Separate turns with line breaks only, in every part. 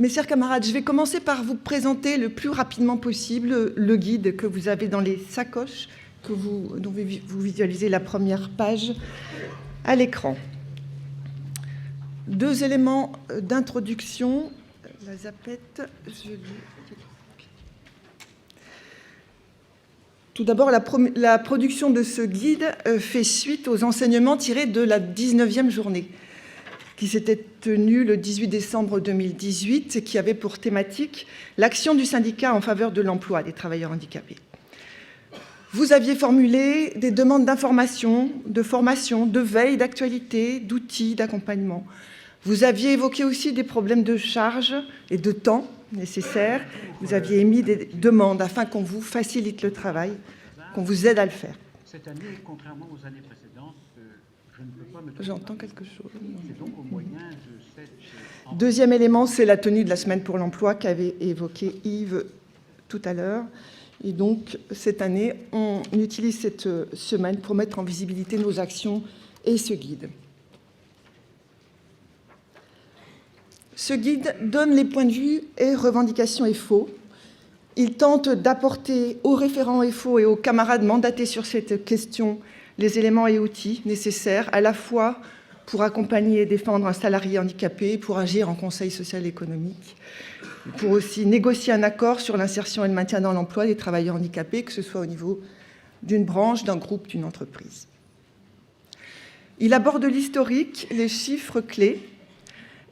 Mes chers camarades, je vais commencer par vous présenter le plus rapidement possible le guide que vous avez dans les sacoches, dont vous visualisez la première page à l'écran. 2 éléments d'introduction. La zapette, Tout d'abord, la production de ce guide fait suite aux enseignements tirés de la 19e journée, qui s'était tenue le 18 décembre 2018 et qui avait pour thématique l'action du syndicat en faveur de l'emploi des travailleurs handicapés. Vous aviez formulé des demandes d'information, de formation, de veille, d'actualité, d'outils, d'accompagnement. Vous aviez évoqué aussi des problèmes de charge et de temps nécessaires. Vous aviez émis des demandes afin qu'on vous facilite le travail, qu'on vous aide à le faire.
Cette année, contrairement aux années précédentes, je ne peux pas me...
J'entends quelque chose.
C'est donc au moyen de cette...
Deuxième élément, c'est la tenue de la semaine pour l'emploi qu'avait évoqué Yves tout à l'heure. Et donc, cette année, on utilise cette semaine pour mettre en visibilité nos actions et ce guide. Ce guide donne les points de vue et revendications FO. Il tente d'apporter aux référents FO et aux camarades mandatés sur cette question les éléments et outils nécessaires à la fois pour accompagner et défendre un salarié handicapé, pour agir en conseil social et économique, pour aussi négocier un accord sur l'insertion et le maintien dans l'emploi des travailleurs handicapés, que ce soit au niveau d'une branche, d'un groupe, d'une entreprise. Il aborde l'historique, les chiffres clés,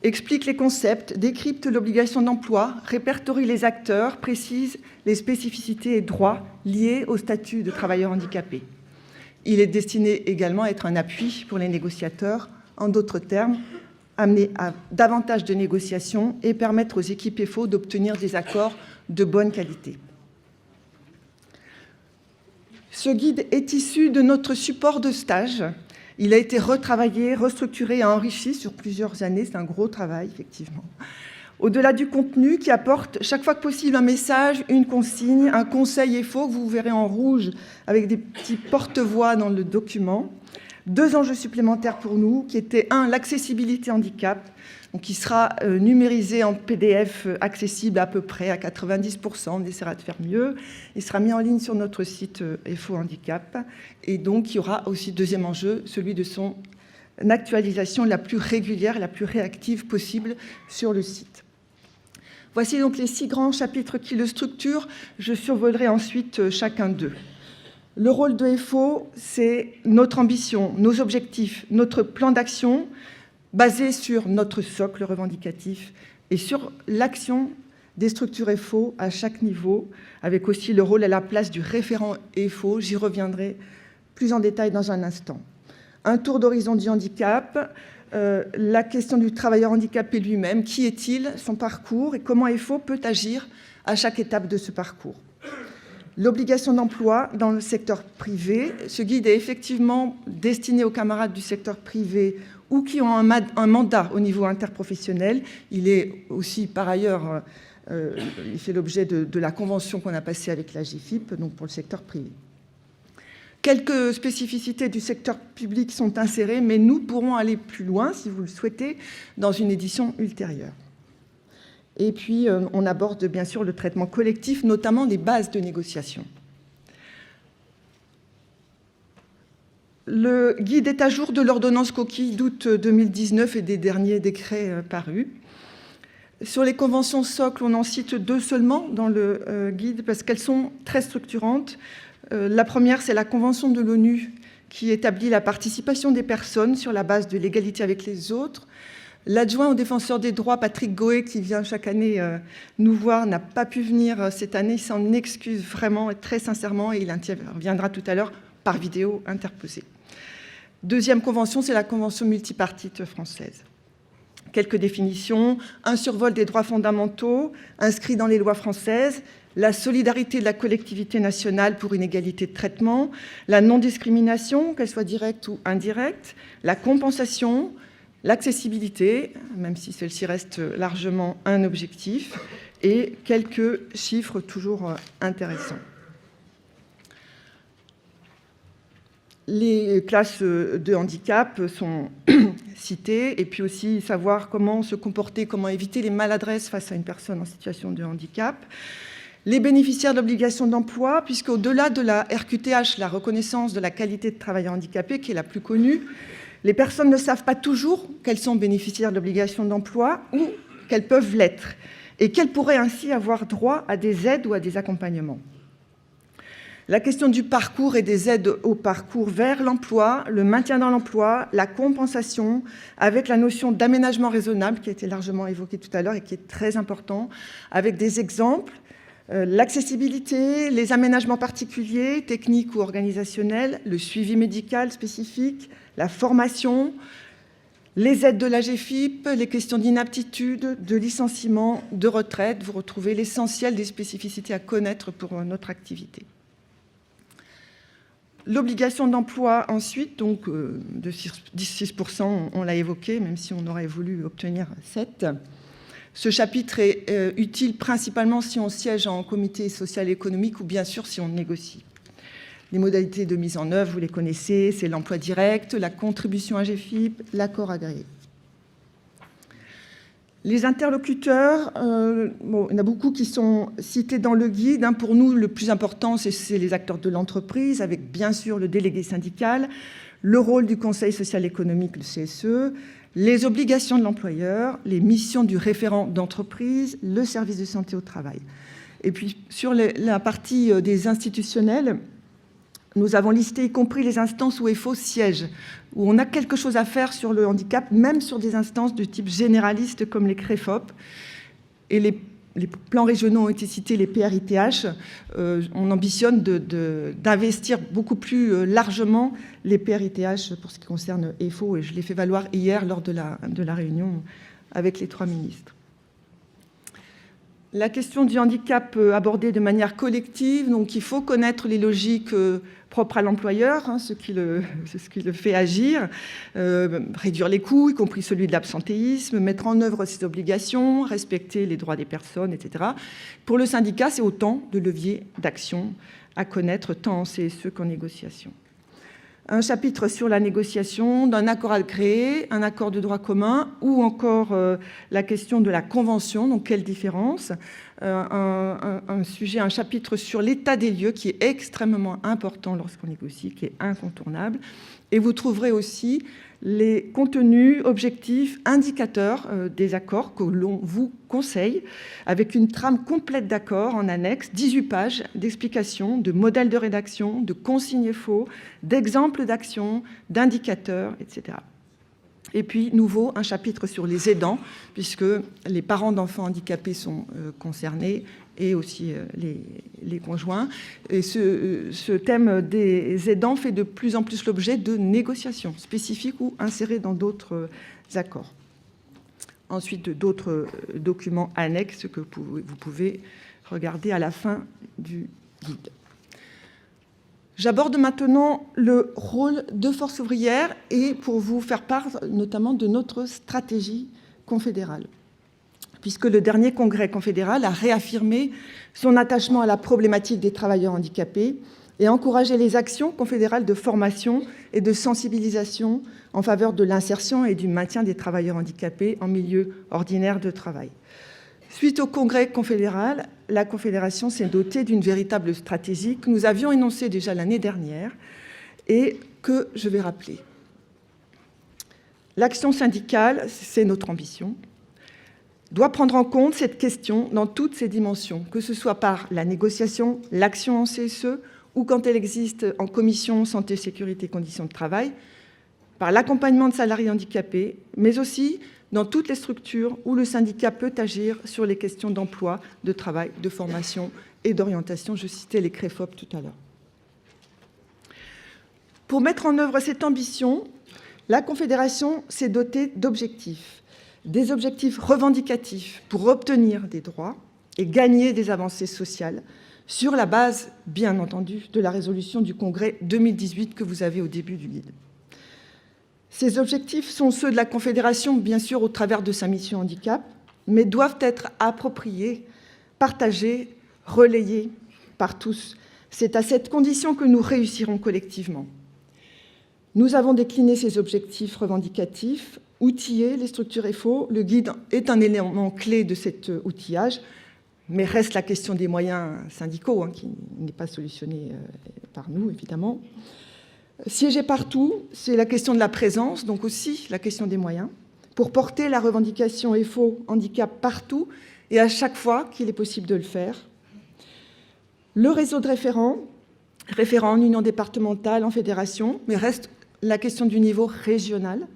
explique les concepts, décrypte l'obligation d'emploi, répertorie les acteurs, précise les spécificités et droits liés au statut de travailleur handicapé. Il est destiné également à être un appui pour les négociateurs, en d'autres termes, amener à davantage de négociations et permettre aux équipes FO d'obtenir des accords de bonne qualité. Ce guide est issu de notre support de stage. Il a été retravaillé, restructuré et enrichi sur plusieurs années. C'est un gros travail, effectivement. Au-delà du contenu qui apporte chaque fois que possible un message, une consigne, un conseil FO que vous verrez en rouge avec des petits porte-voix dans le document. 2 enjeux supplémentaires pour nous qui étaient, 1, l'accessibilité handicap, donc qui sera numérisé en PDF accessible à peu près à 90%, on essaiera de faire mieux. Il sera mis en ligne sur notre site FO Handicap. Et donc, il y aura aussi, 2e enjeu, celui de son actualisation la plus régulière, la plus réactive possible sur le site. Voici donc les 6 grands chapitres qui le structurent. Je survolerai ensuite chacun d'eux. Le rôle de FO, c'est notre ambition, nos objectifs, notre plan d'action basé sur notre socle revendicatif et sur l'action des structures FO à chaque niveau, avec aussi le rôle et la place du référent FO. J'y reviendrai plus en détail dans un instant. Un tour d'horizon du handicap, la question du travailleur handicapé lui-même, qui est-il, son parcours et comment FO peut agir à chaque étape de ce parcours. L'obligation d'emploi dans le secteur privé. Ce guide est effectivement destiné aux camarades du secteur privé ou qui ont un mandat au niveau interprofessionnel. Il est aussi, par ailleurs, il fait l'objet de la convention qu'on a passée avec la GFIP, donc pour le secteur privé. Quelques spécificités du secteur public sont insérées, mais nous pourrons aller plus loin, si vous le souhaitez, dans une édition ultérieure. Et puis, on aborde bien sûr le traitement collectif, notamment des bases de négociation. Le guide est à jour de l'ordonnance coquille d'août 2019 et des derniers décrets parus. Sur les conventions socles, on en cite 2 seulement dans le guide parce qu'elles sont très structurantes. La première, c'est la Convention de l'ONU qui établit la participation des personnes sur la base de l'égalité avec les autres. L'adjoint au défenseur des droits, Patrick Goé, qui vient chaque année nous voir, n'a pas pu venir cette année. Il s'en excuse vraiment et très sincèrement et il interviendra tout à l'heure par vidéo interposée. 2e convention, c'est la Convention multipartite française. Quelques définitions. Un survol des droits fondamentaux inscrits dans les lois françaises, la solidarité de la collectivité nationale pour une égalité de traitement, la non-discrimination, qu'elle soit directe ou indirecte, la compensation, l'accessibilité, même si celle-ci reste largement un objectif, et quelques chiffres toujours intéressants. Les classes de handicap sont citées, et puis aussi savoir comment se comporter, comment éviter les maladresses face à une personne en situation de handicap. Les bénéficiaires de l'obligation d'emploi, puisqu'au-delà de la RQTH, la reconnaissance de la qualité de travailleur handicapé, qui est la plus connue, les personnes ne savent pas toujours qu'elles sont bénéficiaires de l'obligation d'emploi ou qu'elles peuvent l'être, et qu'elles pourraient ainsi avoir droit à des aides ou à des accompagnements. La question du parcours et des aides au parcours vers l'emploi, le maintien dans l'emploi, la compensation, avec la notion d'aménagement raisonnable qui a été largement évoquée tout à l'heure et qui est très important, avec des exemples, l'accessibilité, les aménagements particuliers, techniques ou organisationnels, le suivi médical spécifique, la formation, les aides de l'AGEFIP, les questions d'inaptitude, de licenciement, de retraite. Vous retrouvez l'essentiel des spécificités à connaître pour notre activité. L'obligation d'emploi ensuite, donc de 6%, on l'a évoqué, même si on aurait voulu obtenir 7%. Ce chapitre est utile principalement si on siège en comité social et économique ou bien sûr si on négocie. Les modalités de mise en œuvre, vous les connaissez, c'est l'emploi direct, la contribution AGEFIP, l'accord agréé. Les interlocuteurs, il y en a beaucoup qui sont cités dans le guide. Pour nous, le plus important, c'est les acteurs de l'entreprise, avec bien sûr le délégué syndical, le rôle du Conseil social et économique, le CSE, les obligations de l'employeur, les missions du référent d'entreprise, le service de santé au travail. Et puis, sur la partie des institutionnels, nous avons listé y compris les instances où EFO siège, où on a quelque chose à faire sur le handicap, même sur des instances de type généraliste comme les CREFOP. Et les plans régionaux ont été cités, les PRITH. On ambitionne d'investir beaucoup plus largement les PRITH pour ce qui concerne EFO, et je l'ai fait valoir hier lors de la réunion avec les 3 ministres. La question du handicap abordée de manière collective, donc il faut connaître les logiques propres à l'employeur, ce qui le fait agir, réduire les coûts, y compris celui de l'absentéisme, mettre en œuvre ses obligations, respecter les droits des personnes, etc. Pour le syndicat, c'est autant de leviers d'action à connaître, tant en CSE qu'en négociation. Un chapitre sur la négociation d'un accord agréé, un accord de droit commun, ou encore la question de la convention, donc quelle différence, un chapitre sur l'état des lieux qui est extrêmement important lorsqu'on négocie, qui est incontournable. Et vous trouverez aussi les contenus, objectifs, indicateurs des accords que l'on vous conseille, avec une trame complète d'accords en annexe, 18 pages d'explications, de modèles de rédaction, de consignes faux, d'exemples d'actions, d'indicateurs, etc. Et puis, nouveau, un chapitre sur les aidants, puisque les parents d'enfants handicapés sont concernés, et aussi les conjoints. Et ce thème des aidants fait de plus en plus l'objet de négociations spécifiques ou insérées dans d'autres accords. Ensuite, d'autres documents annexes que vous pouvez regarder à la fin du guide. J'aborde maintenant le rôle de Force ouvrière et pour vous faire part notamment de notre stratégie confédérale, puisque le dernier congrès confédéral a réaffirmé son attachement à la problématique des travailleurs handicapés et encouragé les actions confédérales de formation et de sensibilisation en faveur de l'insertion et du maintien des travailleurs handicapés en milieu ordinaire de travail. Suite au congrès confédéral, la Confédération s'est dotée d'une véritable stratégie que nous avions énoncée déjà l'année dernière et que je vais rappeler. L'action syndicale, c'est notre ambition, doit prendre en compte cette question dans toutes ses dimensions, que ce soit par la négociation, l'action en CSE ou quand elle existe en commission santé, sécurité, conditions de travail, par l'accompagnement de salariés handicapés, mais aussi dans toutes les structures où le syndicat peut agir sur les questions d'emploi, de travail, de formation et d'orientation. Je citais les CREFOP tout à l'heure. Pour mettre en œuvre cette ambition, la Confédération s'est dotée d'objectifs, des objectifs revendicatifs pour obtenir des droits et gagner des avancées sociales sur la base, bien entendu, de la résolution du Congrès 2018 que vous avez au début du guide. Ces objectifs sont ceux de la Confédération, bien sûr, au travers de sa mission handicap, mais doivent être appropriés, partagés, relayés par tous. C'est à cette condition que nous réussirons collectivement. Nous avons décliné ces objectifs revendicatifs, outillé les structures FO. Le guide est un élément clé de cet outillage, mais reste la question des moyens syndicaux, qui n'est pas solutionnée par nous, évidemment. Siéger partout, c'est la question de la présence, donc aussi la question des moyens, pour porter la revendication FO handicap partout et à chaque fois qu'il est possible de le faire. Le réseau de référents en union départementale, en fédération, mais reste la question du niveau régional,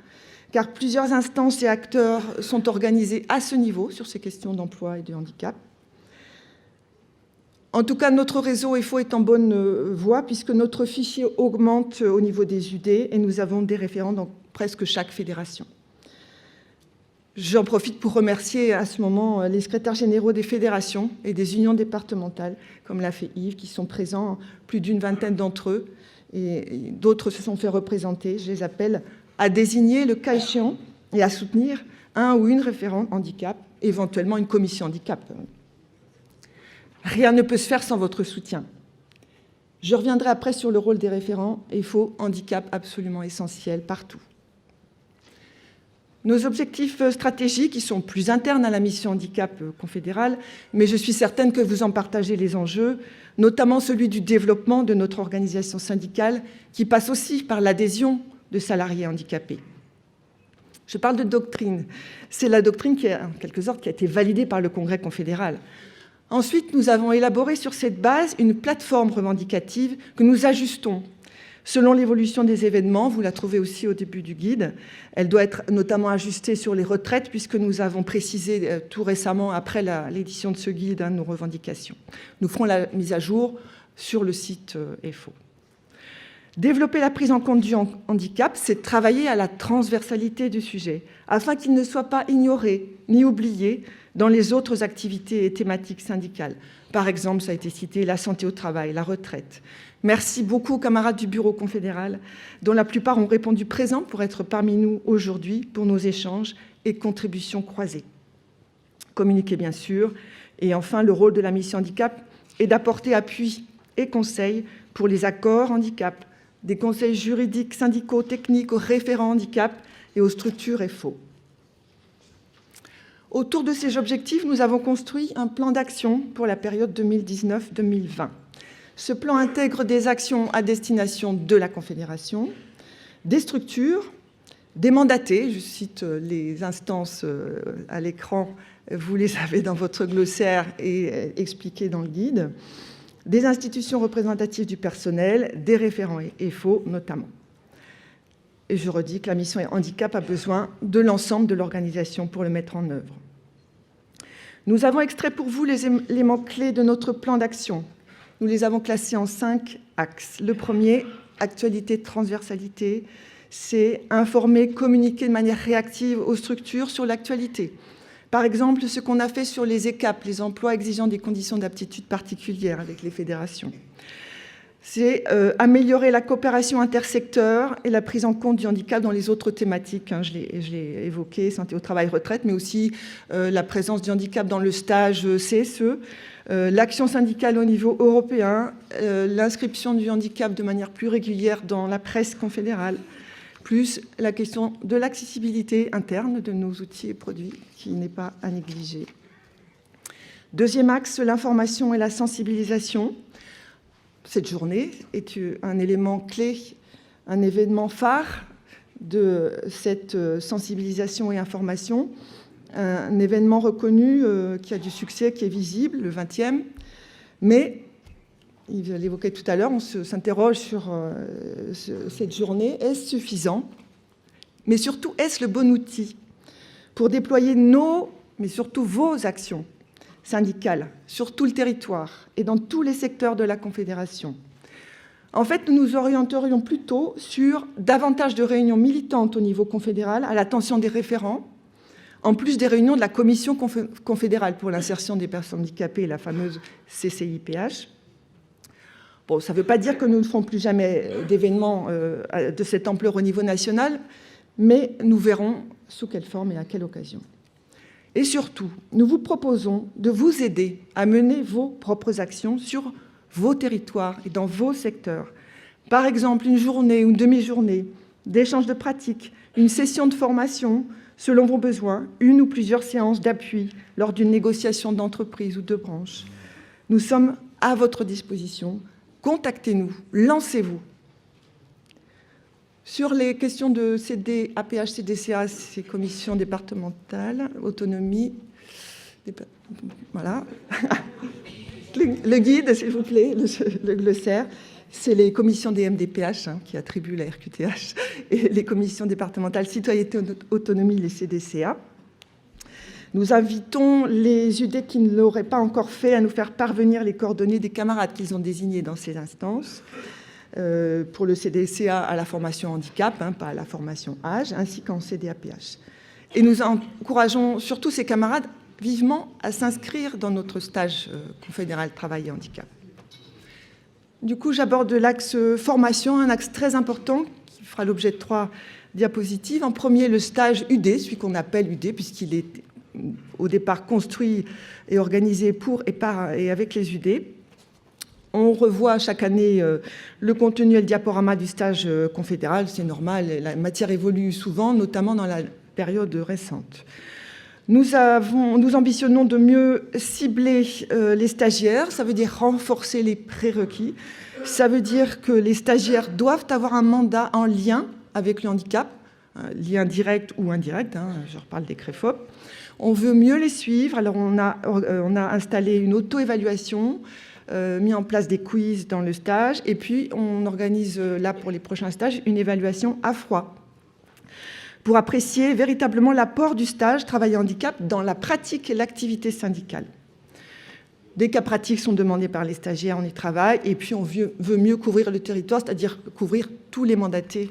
car plusieurs instances et acteurs sont organisés à ce niveau sur ces questions d'emploi et de handicap. En tout cas, notre réseau FO est en bonne voie puisque notre fichier augmente au niveau des UD et nous avons des référents dans presque chaque fédération. J'en profite pour remercier à ce moment les secrétaires généraux des fédérations et des unions départementales, comme l'a fait Yves, qui sont présents, plus d'une vingtaine d'entre eux, et d'autres se sont fait représenter. Je les appelle à désigner le cas échéant et à soutenir un ou une référente handicap, éventuellement une commission handicap. Rien ne peut se faire sans votre soutien. Je reviendrai après sur le rôle des référents FO handicap absolument essentiel partout. Nos objectifs stratégiques, ils sont plus internes à la mission handicap confédérale, mais je suis certaine que vous en partagez les enjeux, notamment celui du développement de notre organisation syndicale, qui passe aussi par l'adhésion de salariés handicapés. Je parle de doctrine. C'est la doctrine qui, en quelque sorte, qui a été validée par le Congrès confédéral. Ensuite, nous avons élaboré sur cette base une plateforme revendicative que nous ajustons selon l'évolution des événements. Vous la trouvez aussi au début du guide. Elle doit être notamment ajustée sur les retraites puisque nous avons précisé tout récemment, après l'édition de ce guide, nos revendications. Nous ferons la mise à jour sur le site FO. Développer la prise en compte du handicap, c'est travailler à la transversalité du sujet afin qu'il ne soit pas ignoré ni oublié dans les autres activités et thématiques syndicales. Par exemple, ça a été cité, la santé au travail, la retraite. Merci beaucoup aux camarades du bureau confédéral, dont la plupart ont répondu présents pour être parmi nous aujourd'hui pour nos échanges et contributions croisées. Communiquer, bien sûr. Et enfin, le rôle de la mission handicap est d'apporter appui et conseils pour les accords handicap, des conseils juridiques, syndicaux, techniques aux référents handicap et aux structures FO. Autour de ces objectifs, nous avons construit un plan d'action pour la période 2019-2020. Ce plan intègre des actions à destination de la Confédération, des structures, des mandatés, je cite les instances à l'écran, vous les avez dans votre glossaire et expliquées dans le guide, des institutions représentatives du personnel, des référents FO notamment. Et je redis que la mission handicap a besoin de l'ensemble de l'organisation pour le mettre en œuvre. Nous avons extrait pour vous les éléments clés de notre plan d'action. Nous les avons classés en 5 axes. Le premier, actualité, transversalité, c'est informer, communiquer de manière réactive aux structures sur l'actualité. Par exemple, ce qu'on a fait sur les ECAP, les emplois exigeant des conditions d'aptitude particulières avec les fédérations. C'est améliorer la coopération intersecteur et la prise en compte du handicap dans les autres thématiques. Je l'ai évoqué, santé au travail, retraite, mais aussi la présence du handicap dans le stage CSE, l'action syndicale au niveau européen, l'inscription du handicap de manière plus régulière dans la presse confédérale, plus la question de l'accessibilité interne de nos outils et produits qui n'est pas à négliger. Deuxième axe, l'information et la sensibilisation. Cette journée est un élément clé, un événement phare de cette sensibilisation et information, un événement reconnu qui a du succès, qui est visible, le 20e, mais, il l'évoquait tout à l'heure, on s'interroge sur cette journée, est-ce suffisant? Mais surtout, est-ce le bon outil pour déployer nos, mais surtout vos actions syndicales sur tout le territoire et dans tous les secteurs de la Confédération? En fait, nous nous orienterions plutôt sur davantage de réunions militantes au niveau confédéral, à l'attention des référents, en plus des réunions de la commission confédérale pour l'insertion des personnes handicapées, la fameuse CCIPH. Bon, ça ne veut pas dire que nous ne ferons plus jamais d'événements de cette ampleur au niveau national, mais nous verrons sous quelle forme et à quelle occasion. Et surtout, nous vous proposons de vous aider à mener vos propres actions sur vos territoires et dans vos secteurs. Par exemple, une journée ou une demi-journée d'échange de pratiques, une session de formation selon vos besoins, une ou plusieurs séances d'appui lors d'une négociation d'entreprise ou de branche. Nous sommes à votre disposition. Contactez-nous, lancez-vous. Sur les questions de CD, APH, CDCA, ces commissions départementales, autonomie, voilà. Le guide, s'il vous plaît, le glossaire, c'est les commissions des MDPH qui attribuent la RQTH et les commissions départementales citoyenneté autonomie, les CDCA. Nous invitons les UD qui ne l'auraient pas encore fait à nous faire parvenir les coordonnées des camarades qu'ils ont désignés dans ces instances. Pour le CDCA à la formation handicap, pas à la formation âge, ainsi qu'en CDAPH. Et nous encourageons surtout ces camarades vivement à s'inscrire dans notre stage confédéral travail et handicap. Du coup, j'aborde l'axe formation, un axe très important qui fera l'objet de 3 diapositives. En premier, le stage UD, celui qu'on appelle UD, puisqu'il est au départ construit et organisé pour et par et avec les UD. On revoit chaque année le contenu et le diaporama du stage confédéral, c'est normal, la matière évolue souvent, notamment dans la période récente. Nous ambitionnons de mieux cibler les stagiaires, ça veut dire renforcer les prérequis, ça veut dire que les stagiaires doivent avoir un mandat en lien avec le handicap, lien direct ou indirect, je reparle des CREFOP. On veut mieux les suivre, alors on a installé une auto-évaluation, mis en place des quiz dans le stage, et puis on organise là pour les prochains stages une évaluation à froid pour apprécier véritablement l'apport du stage travail handicap dans la pratique et l'activité syndicale. Des cas pratiques sont demandés par les stagiaires, on y travaille, et puis on veut mieux couvrir le territoire, c'est-à-dire couvrir tous les mandatés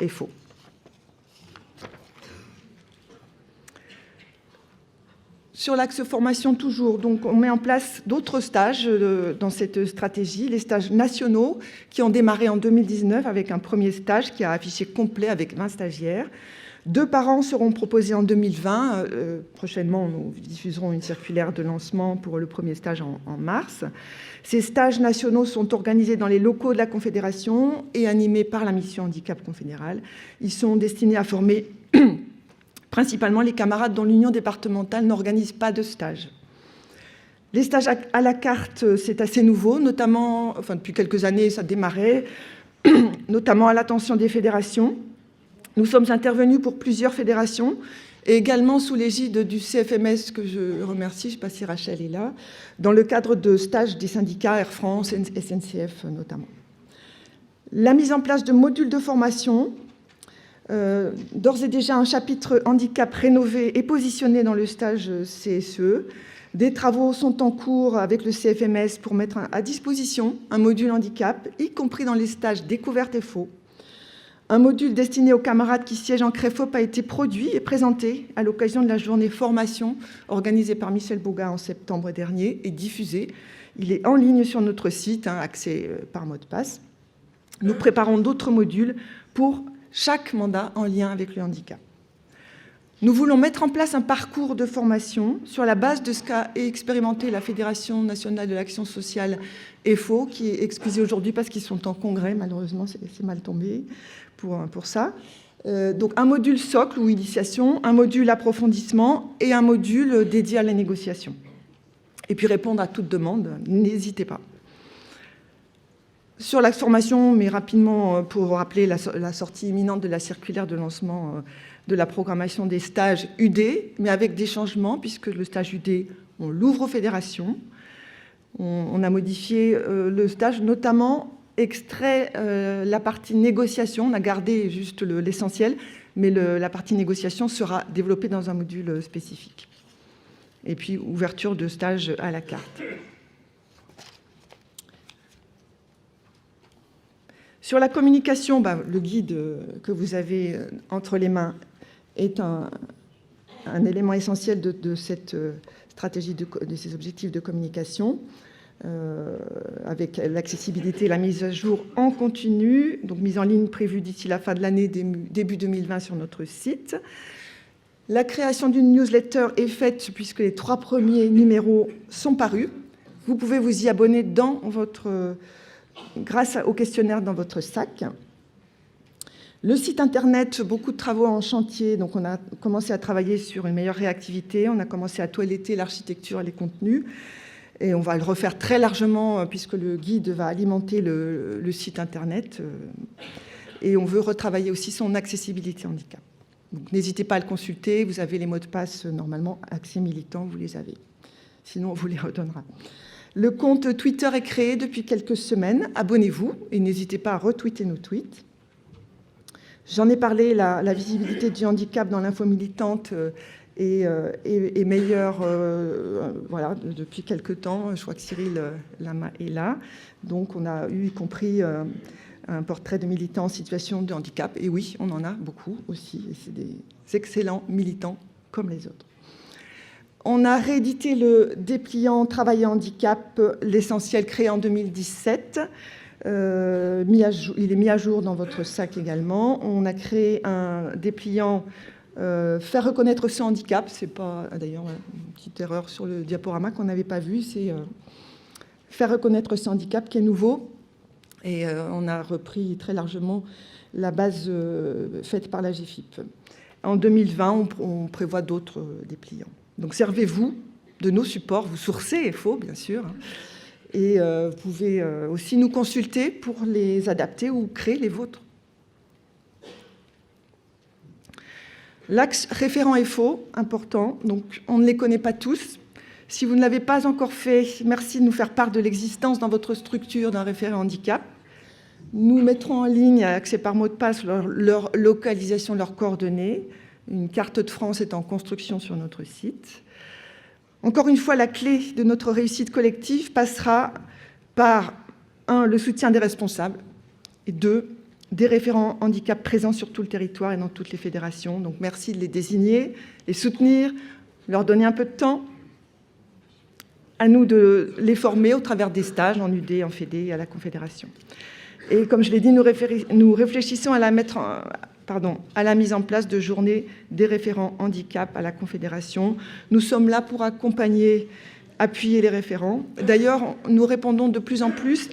FO. Sur l'axe formation toujours, donc on met en place d'autres stages dans cette stratégie, les stages nationaux qui ont démarré en 2019 avec un premier stage qui a affiché complet avec 20 stagiaires. 2 par an seront proposés en 2020. Prochainement, nous diffuserons une circulaire de lancement pour le premier stage en mars. Ces stages nationaux sont organisés dans les locaux de la Confédération et animés par la mission handicap confédérale. Ils sont destinés à former principalement les camarades dont l'union départementale n'organise pas de stage. Les stages à la carte, c'est assez nouveau, notamment, depuis quelques années, ça démarrait, notamment à l'attention des fédérations. Nous sommes intervenus pour plusieurs fédérations, et également sous l'égide du CFMS, que je remercie, je ne sais pas si Rachel est là, dans le cadre de stages des syndicats Air France, SNCF notamment. La mise en place de modules de formation, d'ores et déjà un chapitre handicap rénové et positionné dans le stage CSE. Des travaux sont en cours avec le CFMS pour mettre à disposition un module handicap, y compris dans les stages découverte FO. Un module destiné aux camarades qui siègent en CREFOP a été produit et présenté à l'occasion de la journée formation organisée par Michel Boga en septembre dernier et diffusé. Il est en ligne sur notre site, accès par mot de passe. Nous préparons d'autres modules pour chaque mandat en lien avec le handicap. Nous voulons mettre en place un parcours de formation sur la base de ce qu'a expérimenté la Fédération nationale de l'action sociale FO, qui est excusée aujourd'hui parce qu'ils sont en congrès, malheureusement c'est mal tombé pour ça. Donc un module socle ou initiation, un module approfondissement et un module dédié à la négociation. Et puis répondre à toute demande, n'hésitez pas. Sur la formation, mais rapidement pour rappeler la sortie imminente de la circulaire de lancement de la programmation des stages UD, mais avec des changements, puisque le stage UD, on l'ouvre aux fédérations. On a modifié le stage, notamment extrait la partie négociation. On a gardé juste l'essentiel, mais la partie négociation sera développée dans un module spécifique. Et puis, ouverture de stage à la carte. Sur la communication, le guide que vous avez entre les mains est un élément essentiel de cette stratégie, de ces objectifs de communication, avec l'accessibilité et la mise à jour en continu, donc mise en ligne prévue d'ici la fin de l'année, début 2020 sur notre site. La création d'une newsletter est faite puisque les 3 premiers numéros sont parus. Vous pouvez vous y abonner grâce au questionnaire dans votre sac. Le site internet, beaucoup de travaux en chantier, donc on a commencé à travailler sur une meilleure réactivité, on a commencé à toiletter l'architecture et les contenus, et on va le refaire très largement puisque le guide va alimenter le site internet, et on veut retravailler aussi son accessibilité handicap. Donc n'hésitez pas à le consulter, vous avez les mots de passe normalement, accès militant, vous les avez. Sinon, on vous les redonnera. Le compte Twitter est créé depuis quelques semaines, abonnez-vous et n'hésitez pas à retweeter nos tweets. J'en ai parlé, la visibilité du handicap dans l'info militante est meilleure voilà, depuis quelques temps. Je crois que Cyril Lama est là. Donc on a eu, y compris, un portrait de militants en situation de handicap. Et oui, on en a beaucoup aussi. Et c'est des excellents militants comme les autres. On a réédité le dépliant Travail et handicap, l'essentiel créé en 2017. Il est mis à jour dans votre sac également. On a créé un dépliant faire reconnaître ce handicap. C'est pas d'ailleurs une petite erreur sur le diaporama qu'on n'avait pas vu. C'est faire reconnaître ce handicap qui est nouveau. Et on a repris très largement la base faite par la GFIP. En 2020, on prévoit d'autres dépliants. Donc servez-vous de nos supports, vous sourcez FO bien sûr, et vous pouvez aussi nous consulter pour les adapter ou créer les vôtres. L'axe référent FO, important, donc on ne les connaît pas tous. Si vous ne l'avez pas encore fait, merci de nous faire part de l'existence dans votre structure d'un référent handicap. Nous mettrons en ligne, accès par mot de passe, leur localisation, leurs coordonnées. Une carte de France est en construction sur notre site. Encore une fois, la clé de notre réussite collective passera par 1, le soutien des responsables, et 2, des référents handicap présents sur tout le territoire et dans toutes les fédérations. Donc merci de les désigner, les soutenir, leur donner un peu de temps. À nous de les former au travers des stages en UD, en Fédé et à la Confédération. Et comme je l'ai dit, nous réfléchissons à la mise en place de journées des référents handicap à la Confédération. Nous sommes là pour accompagner, appuyer les référents. D'ailleurs, nous répondons de plus en plus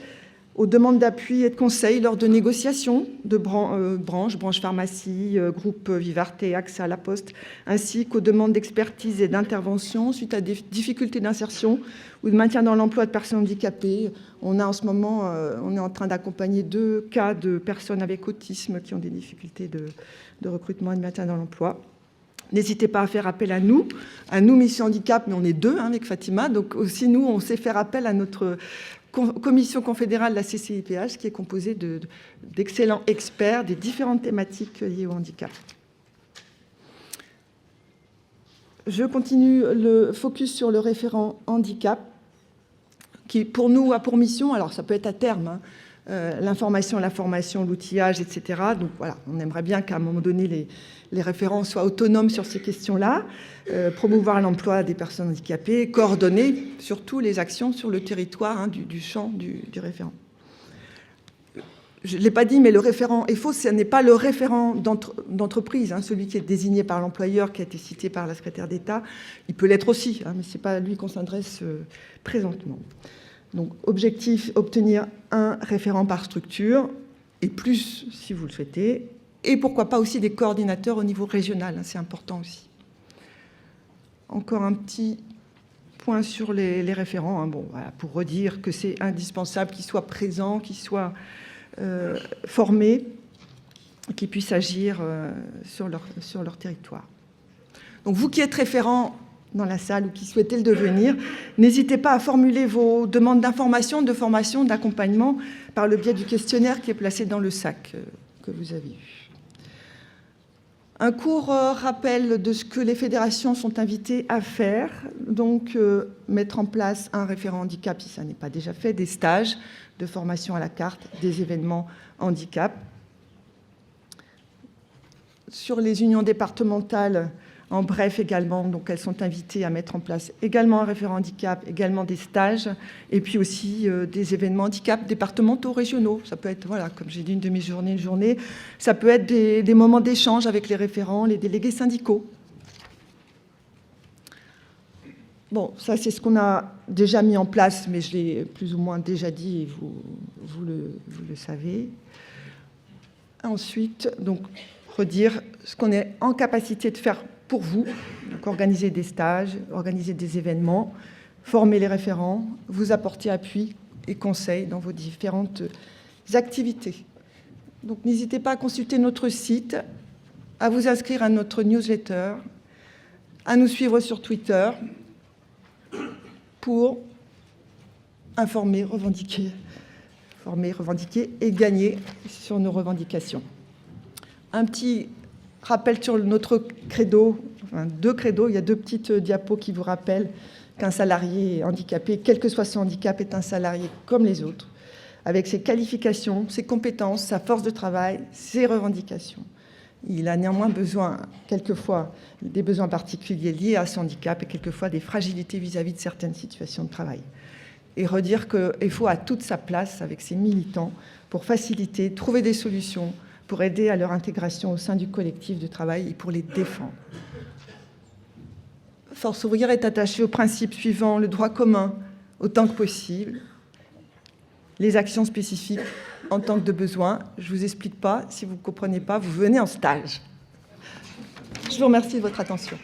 aux demandes d'appui et de conseils lors de négociations de branches pharmacie, groupe Vivarte, AXA, La Poste, ainsi qu'aux demandes d'expertise et d'intervention suite à des difficultés d'insertion ou de maintien dans l'emploi de personnes handicapées. On a en ce moment, on est en train d'accompagner 2 cas de personnes avec autisme qui ont des difficultés de recrutement et de maintien dans l'emploi. N'hésitez pas à faire appel à nous, Mission Handicap, mais on est 2 avec Fatima, donc aussi nous, on sait faire appel à notre commission confédérale de la CCIPH qui est composée d'excellents experts des différentes thématiques liées au handicap. Je continue le focus sur le référent handicap qui, pour nous, a pour mission, alors ça peut être à terme, l'information, la formation, l'outillage, etc. Donc voilà, on aimerait bien qu'à un moment donné, les référents soient autonomes sur ces questions-là, promouvoir l'emploi des personnes handicapées, coordonner surtout les actions sur le territoire du champ du référent. Je ne l'ai pas dit, mais le référent FO, ce n'est pas le référent d'entreprise, celui qui est désigné par l'employeur, qui a été cité par la secrétaire d'État. Il peut l'être aussi, mais ce n'est pas à lui qu'on s'adresse présentement. Donc, objectif, obtenir un référent par structure, et plus si vous le souhaitez, et pourquoi pas aussi des coordinateurs au niveau régional, c'est important aussi. Encore un petit point sur les référents, bon, voilà, pour redire que c'est indispensable qu'ils soient présents, qu'ils soient formés, qu'ils puissent agir sur leur territoire. Donc vous qui êtes référent dans la salle ou qui souhaitez le devenir, n'hésitez pas à formuler vos demandes d'information, de formation, d'accompagnement par le biais du questionnaire qui est placé dans le sac que vous avez eu. Un court rappel de ce que les fédérations sont invitées à faire, donc mettre en place un référent handicap si ça n'est pas déjà fait, des stages de formation à la carte, des événements handicap. Sur les unions départementales, en bref également, donc elles sont invitées à mettre en place également un référent handicap, également des stages, et puis aussi des événements handicap départementaux, régionaux. Ça peut être, voilà, comme j'ai dit, une demi-journée, une journée. Ça peut être des moments d'échange avec les référents, les délégués syndicaux. Bon, ça c'est ce qu'on a déjà mis en place, mais je l'ai plus ou moins déjà dit, et vous le savez. Ensuite, donc, redire ce qu'on est en capacité de faire pour vous, donc organiser des stages, organiser des événements, former les référents, vous apporter appui et conseils dans vos différentes activités. Donc n'hésitez pas à consulter notre site, à vous inscrire à notre newsletter, à nous suivre sur Twitter pour informer, revendiquer et gagner sur nos revendications. Un petit rappel sur notre credo, enfin 2 credos, il y a 2 petites diapos qui vous rappellent qu'un salarié handicapé, quel que soit son handicap, est un salarié comme les autres, avec ses qualifications, ses compétences, sa force de travail, ses revendications. Il a néanmoins besoin, quelquefois, des besoins particuliers liés à son handicap et quelquefois des fragilités vis-à-vis de certaines situations de travail. Et redire qu'il faut à toute sa place avec ses militants pour faciliter, trouver des solutions, pour aider à leur intégration au sein du collectif de travail et pour les défendre. Force ouvrière est attachée au principe suivant le droit commun autant que possible, les actions spécifiques en tant que de besoin. Je ne vous explique pas, si vous ne comprenez pas, vous venez en stage. Je vous remercie de votre attention.